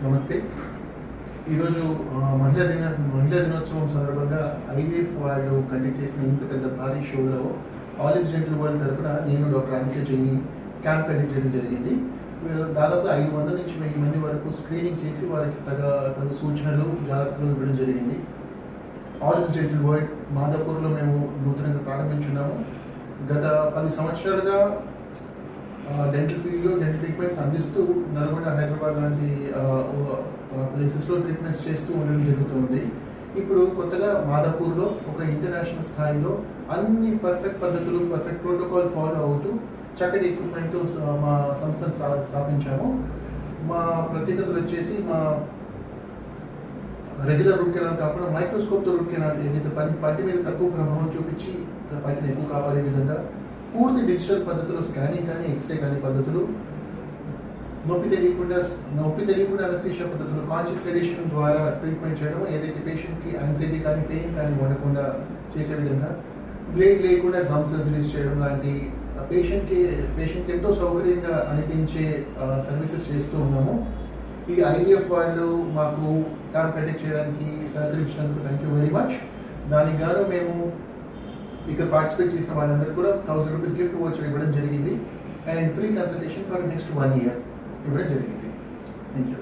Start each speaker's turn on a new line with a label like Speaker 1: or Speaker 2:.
Speaker 1: నమస్తే. ఈరోజు మహిళా దినోత్సవం సందర్భంగా ఐవీఎఫ్ వాళ్ళు కండక్ట్ చేసిన ఇంత పెద్ద భారీ షోలో ఆలివ్స్ డెంటల్ వరల్డ్ తరపున నేను డాక్టర్ అనిక జైని క్యాంప్ కండక్ట్ చేయడం జరిగింది. దాదాపు 500 నుంచి 1000 మంది వరకు స్క్రీనింగ్ చేసి వారికి తగు సూచనలు జాగ్రత్తలు ఇవ్వడం జరిగింది. ఆలివ్స్ డెంటల్ వరల్డ్ మాదాపూర్లో మేము నూతనంగా ప్రారంభించున్నాము. గత 10 సంవత్సరాలుగా డెంటల్ ఫీల్డ్లో డెంటల్ ట్రీట్మెంట్స్ అందిస్తూ నల్గొండ, హైదరాబాద్ లాంటి ప్లేసెస్లో ట్రీట్మెంట్స్ చేస్తూ ఉండడం జరుగుతుంది. ఇప్పుడు కొత్తగా మాదాపూర్లో ఒక ఇంటర్నేషనల్ స్థాయిలో అన్ని పర్ఫెక్ట్ పద్ధతులు, పర్ఫెక్ట్ ప్రోటోకాల్ ఫాలో అవుతూ చక్కటి ఎక్విప్మెంట్తో మా సంస్థను స్థాపించాము. మా ప్రత్యేకతలు వచ్చేసి మా రెగ్యులర్ రూట్ కెనాల్ కాకుండా మైక్రోస్కోప్తో రూట్ కెనాల్ ఏదైతే పంటి మీద తక్కువ ప్రభావం చూపించి పంటిని ఎక్కువ కాపాడే విధంగా పూర్తి డిజిటల్ పద్ధతిలో స్కానింగ్ కానీ, ఎక్స్రే కానీ పద్ధతులు, నొప్పి తెలియకుండా అనస్థీషియా పద్ధతులు, కాన్షియస్ సెడేషన్ ద్వారా ట్రీట్మెంట్ చేయడం, ఏదైతే పేషెంట్కి యాంగ్జైటీ కానీ, పెయిన్ కానీ ఉండకుండా చేసే విధంగా, బ్లేడ్ లేకుండా గమ్ సర్జరీస్ చేయడం లాంటి పేషెంట్కి ఎంతో సౌకర్యంగా అనిపించే సర్వీసెస్ చేస్తూ ఉన్నాము. ఈ ఐవీఎఫ్ వాళ్ళు మాకు క్యాంప్ కండక్ట్ చేయడానికి సహకరించినందుకు థ్యాంక్ యూ వెరీ మచ్. దానికి గాను మేము ఇక్కడ పార్టిసిపేట్ చేసిన వాళ్ళందరికీ కూడా 1000 రూపీస్ గిఫ్ట్ వోచర్ ఇవ్వడం జరిగింది. And free consultation for next 1 year ఇవ్వడం జరిగింది. Thank you.